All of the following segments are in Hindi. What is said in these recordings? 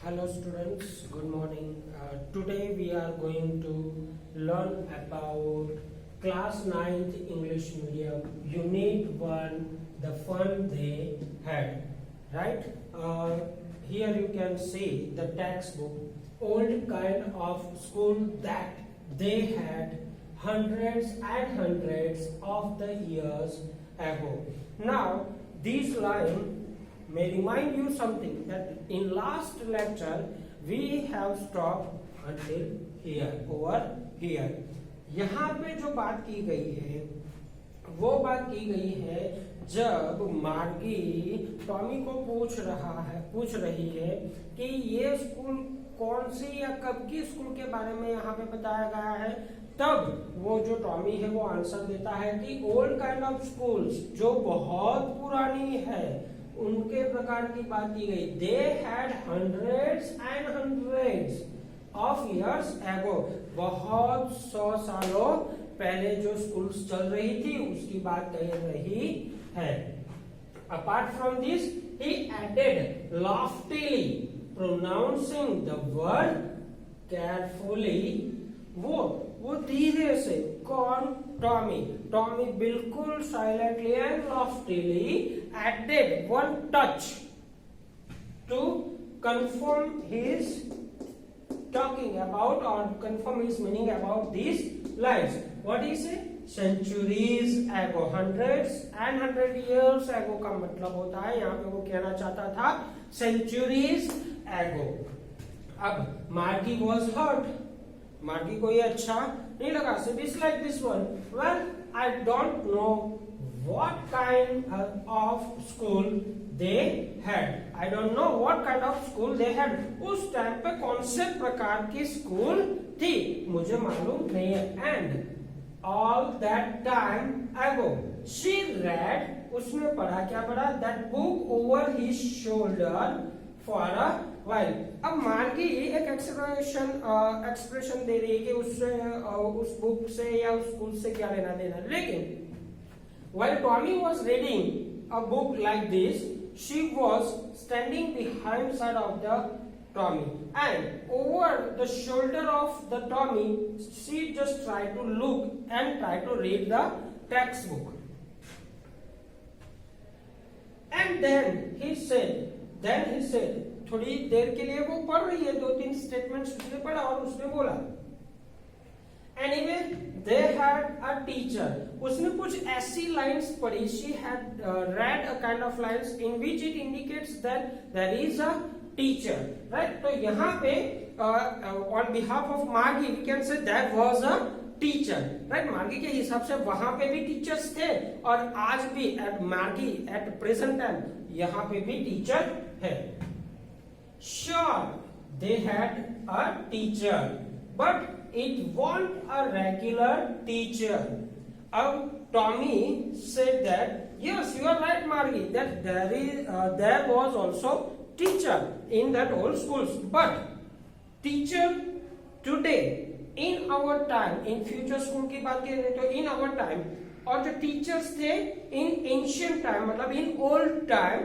Hello students, good morning. Today we are going to learn about class 9th English medium unit 1, the fun they had, right? Here you can see the textbook, old kind of school that they had hundreds and hundreds of the years ago. Now these lines may remind you something that in last lecture we have stopped until here, over here. यहाँ पे जो बात की गई है वो बात की गई है जब मार्गी टॉमी को पूछ रही है कि ये स्कूल कौन सी या कब की स्कूल के बारे में यहाँ पे बताया गया है, तब वो जो टॉमी है वो आंसर देता है कि ओल्ड काइंड ऑफ स्कूल्स, जो बहुत पुरानी है उनके प्रकार की बात की गई. They had hundreds and hundreds of years ago, बहुत 100 सालों पहले जो स्कूल्स चल रही थी उसकी बात कह रही है. Apart from this he added loftily pronouncing the word carefully. वो धीरे से, कौन? टॉमी बिल्कुल silently and loftily added one touch to confirm his talking about or confirm his meaning about these lines. What is it? Centuries ago, hundreds and hundred years ago का मतलब होता है, यहाँ पे वो कहना चाहता था centuries ago. अब मार्गी was hurt. मार्गी को ये अच्छा नहीं लगा. So dislike this one. Well, I don't know what kind of school they had. I don't know what kind of school they had. उस टाइम पे कौन से प्रकार की स्कूल थी मुझे मालूम नहीं है. And all that time ago she read, उसने पढ़ा, क्या पढ़ा? That book over his shoulder for a while. अब मार्गी एक एक्सप्रेशन दे रही है कि उससे उस बुक से या उस स्कूल से क्या लेना देना. लेकिन while Tommy was reading a book like this, she was standing behind side of the Tommy, and over the shoulder of the Tommy she just tried to look and try to read the textbook. And then he said, थोड़ी देर के लिए वो पढ़ रही है, 2-3 स्टेटमेंट्स उसने पढ़ा और उसने बोला, Anyway, they had a teacher. उसने कुछ ऐसी lines पढ़ी. She had read a kind of lines in which it indicates that there is a teacher, right? तो यहाँ पे on behalf of Margie we can say there was a teacher, right? मार्गी के हिसाब से वहां पे भी टीचर्स थे और आज भी at Margie at present time यहाँ पे भी टीचर है. Sure, they had a teacher, but it wasn't a regular teacher. Tommy said that yes, you are right, Margie, that there was also teacher in that old schools, but teacher today in our time, in future school की बात करें तो in our time, और जो teachers थे in ancient time मतलब in old time,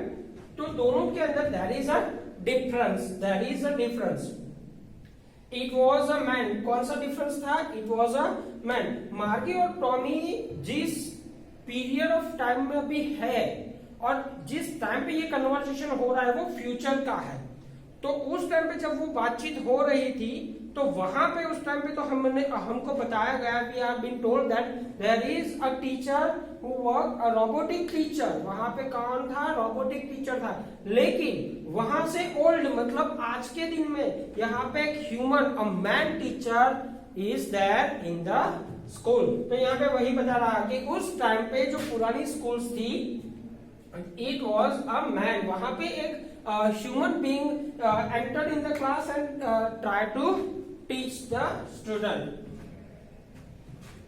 तो दोनों के अंदर there is a difference. It was a man. कौन सा डिफरेंस था? It was a man. मार्गी और टॉमी जिस पीरियड ऑफ टाइम में अभी है और जिस टाइम पे ये कन्वर्सेशन हो रहा है वो फ्यूचर का है. तो उस टाइम पे जब वो बातचीत हो रही थी तो वहां पे उस टाइम पे तो हमको बताया गया, we are been told that there is a teacher who work, a robotic teacher. वहां पे कौन था? रोबोटिक टीचर था. लेकिन वहां से ओल्ड मतलब आज के दिन में यहाँ पे एक human, a man teacher is there in the school. तो यहाँ पे वही बता रहा कि उस टाइम पे जो पुरानी स्कूल्स थी, इट वॉज अ मैन. वहां पे एक human being entered in the class and tried to teach the student.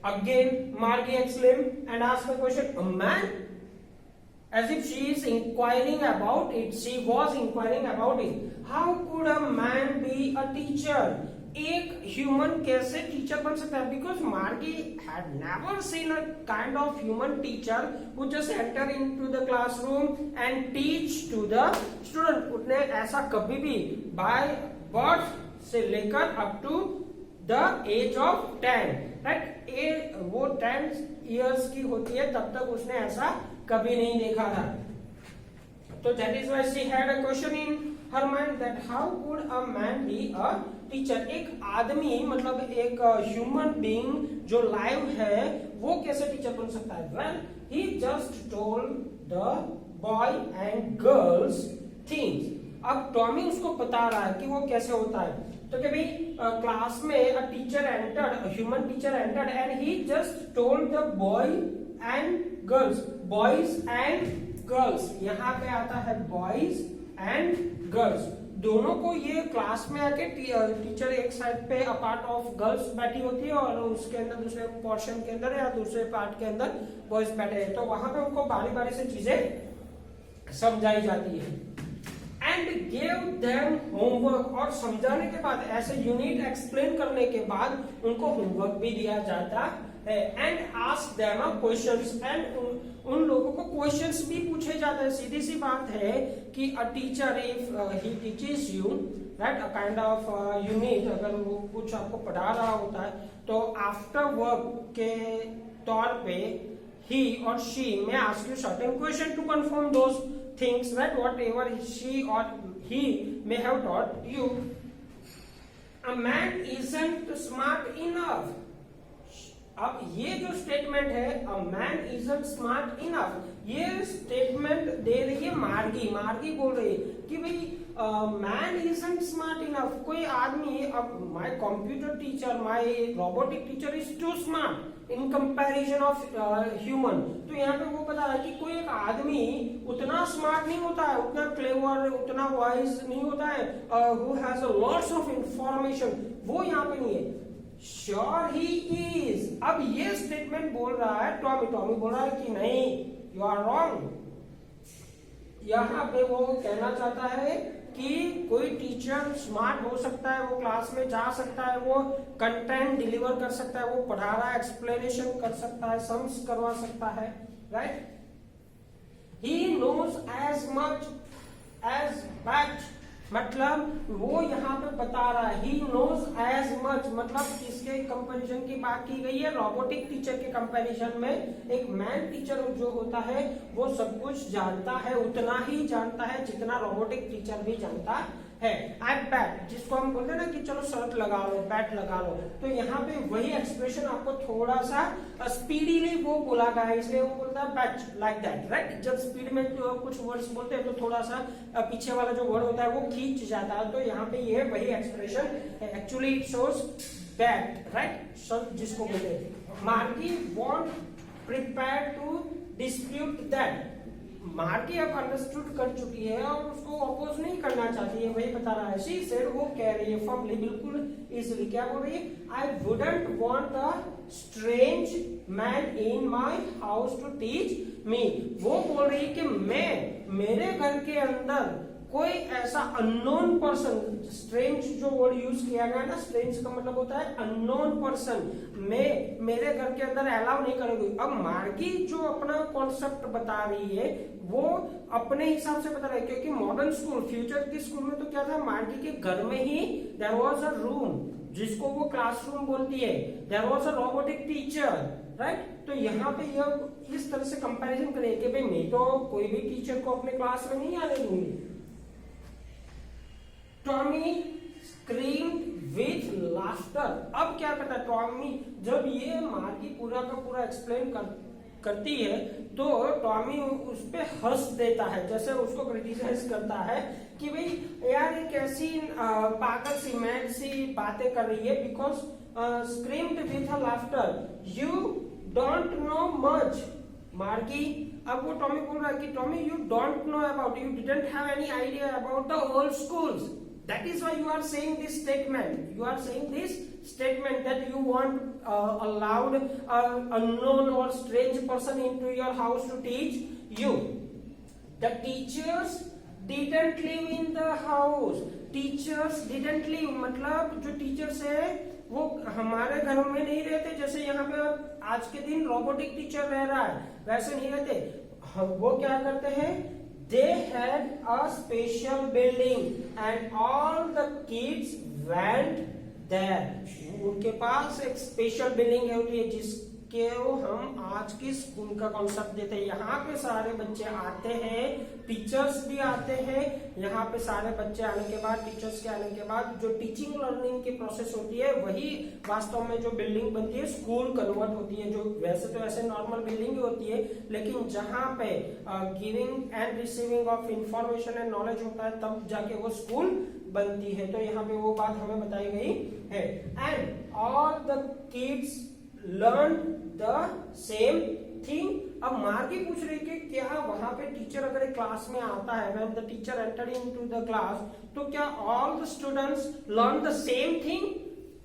Again Margie exclaimed and asked the question, a man? As if she is inquiring about it. She was inquiring about it. How could a man be a teacher? एक ह्यूमन कैसे टीचर बन सकता है, बिकॉज मार्गी had never seen a kind of human teacher who just enter into the classroom and teach to the student. उसने ऐसा कभी भी बाय बर्थ से लेकर up to the age of 10, right, वो 10 इयर्स की होती है तब तक उसने ऐसा कभी नहीं देखा था. तो that is why she had a question in her mind that how could a man be a teacher. एक आदमी मतलब एक ह्यूमन बीइंग जो लाइव है वो कैसे टीचर बन सकता है. Well he just told the boy and girls things. अब टॉमी उसको बता रहा है कि वो कैसे होता है. तो कि भाई क्लास में a teacher entered, a human teacher entered and he just told the boy and girls, boys and girls. यहाँ पे आता है बॉयज एंड गर्ल्स, दोनों को ये क्लास में आके टीचर एक साइड पे अ पार्ट ऑफ गर्ल्स बैठी होती है और उसके अंदर दूसरे पोर्शन के अंदर या दूसरे पार्ट के अंदर बॉयज बैठे हैं. तो वहां पे उनको बारी बारी से चीजें समझाई जाती है. एंड गेव देम होमवर्क, और समझाने के बाद ऐसे यूनिट एक्सप्लेन करने के बाद उनको होमवर्क भी दिया जाता है. And ask them questions, and उन लोगों को क्वेश्चंस भी पूछे जाते हैं. सीधी सी बात है कि a teacher if he teaches you, right, a kind of unit, अगर वो कुछ आपको पढ़ा रहा होता है तो आफ्टर वर्क के तौर पे he or she may ask you certain question to confirm those things, right, whatever she or he may have taught you. A man isn't smart enough. अब ये जो स्टेटमेंट है a man isn't smart enough, ये स्टेटमेंट दे रही है मार्गी. मार्गी बोल रही है कि भाई मैन इजंट स्मार्ट इनफ, कोई आदमी, अब my computer teacher, my robotic teacher is too smart in comparison of human. तो यहाँ पे वो बता रहा है कि कोई एक आदमी उतना स्मार्ट नहीं होता है, उतना क्लेवर, उतना वाइज नहीं होता है, who has a lots of information, वो यहाँ पे नहीं है. Sure he is. अब ये स्टेटमेंट बोल रहा है टॉमी. टॉमी बोल रहा है कि नहीं, यू आर रॉन्ग. यहाँ पे वो कहना चाहता है कि कोई टीचर स्मार्ट हो सकता है, वो क्लास में जा सकता है, वो कंटेंट डिलीवर कर सकता है, वो पढ़ा रहा है, एक्सप्लेनेशन कर सकता है, सम्स करवा सकता है, right. He knows as much as that, मतलब वो यहाँ पे बता रहा है ही नोज एज मच, मतलब किसके कंपैरिजन की बात की गई है, रोबोटिक टीचर के कंपैरिजन में. एक मैन टीचर जो होता है वो सब कुछ जानता है, उतना ही जानता है जितना रोबोटिक टीचर भी जानता है. आई बैट, जिसको हम बोलते हैं ना कि चलो शर्ट लगा लो, बैट लगा लो, तो यहाँ पे वही एक्सप्रेशन आपको थोड़ा सा स्पीडीली वो बोला गया है, इसलिए वो बोलता है बैट लाइक दैट, राइट. जब स्पीड में कुछ वर्ड्स बोलते हैं तो थोड़ा सा पीछे वाला जो वर्ड होता है वो खींच जाता है. तो यहाँ पे ये वही expression actually it shows that, right, shirt जिसको बोलते हैं. Margie won't prepare to dispute that. Margie अब अंडरस्टूड कर चुकी है और उसको अपोज नहीं करना चाहती है, वही बता रहा है. शी सेड, वो कह रही है फर्मली, बिल्कुल इजीली, क्या बोल रही है, I wouldn't want a strange man in my house to teach me. वो बोल रही है कि मैं, मेरे घर के अंदर कोई ऐसा अननोन पर्सन, स्ट्रेंज जो वर्ड यूज किया गया ना, स्ट्रेंज का मतलब होता है अननोन पर्सन, मैं मेरे घर के अंदर अलाउ नहीं करूंगी. अब मार्गी जो अपना कॉन्सेप्ट बता रही है वो अपने हिसाब से बता रही है, क्योंकि मॉडर्न स्कूल, फ्यूचर की स्कूल में तो क्या था, मार्गी के घर में ही देयर वाज अ रूम जिसको वो क्लासरूम बोलती है, there was a robotic teacher, right. तो यहाँ पे यह इस तरह से कंपैरिजन करें कि भाई मैं तो कोई भी टीचर को अपने क्लास में नहीं आने दूंगी. Tommy screamed with laughter. अब क्या करता है टॉमी, जब ये मार्गी पूरा का पूरा एक्सप्लेन करती है तो टॉमी उस पे हंस देता है, जैसे उसको क्रिटिसाइज करता है कि भाई यार ये कैसी पागल सी मैड सी बातें कर रही है. Because screamed with laughter, you don't know much. मार्गी, अब वो टॉमी बोल रहा है कि Tommy you don't know about, you didn't have any idea about the old schools. That is why you are saying this statement. You are saying this statement that you want allowed unknown or strange person into your house to teach you. The teachers didn't live in the house. Teachers didn't live मतलब जो टीचर्स है वो हमारे घरों में नहीं रहते, जैसे यहाँ पे आज के दिन रोबोटिक टीचर रह रहा है वैसे नहीं रहते। वो क्या करते हैं, they had a special building and all the kids went there. उनके पास एक स्पेशल बिल्डिंग होती है जिसके हम आज की स्कूल का कॉन्सेप्ट देते हैं। यहाँ पे सारे बच्चे आते हैं, टीचर्स भी आते हैं। यहाँ पे सारे बच्चे आने के बाद, टीचर्स के आने के बाद जो टीचिंग लर्निंग की प्रोसेस होती है वही वास्तव में जो बिल्डिंग बनती है स्कूल कन्वर्ट होती है। जो वैसे तो ऐसे नॉर्मल बिल्डिंग होती है, लेकिन जहाँ पे giving and receiving of information and knowledge होता है तब जाके वो स्कूल बनती है। तो यहाँ पे वो बात हमें बताई गई है। And all the kids learn the same thing. अब मार्गी पूछ रही कि क्या वहां पे टीचर अगर एक क्लास में आता है, when the teacher enter into the class, तो क्या all the students learn the same thing?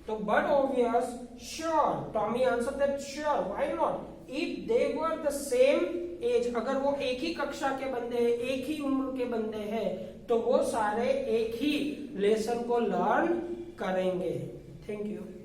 तो but obvious, sure. Tommy answer that sure, why not? If they were the same age, अगर वो एक ही कक्षा के बंदे हैं, एक ही उम्र के बंदे हैं, तो वो सारे एक ही लेसन को लर्न करेंगे। Thank you.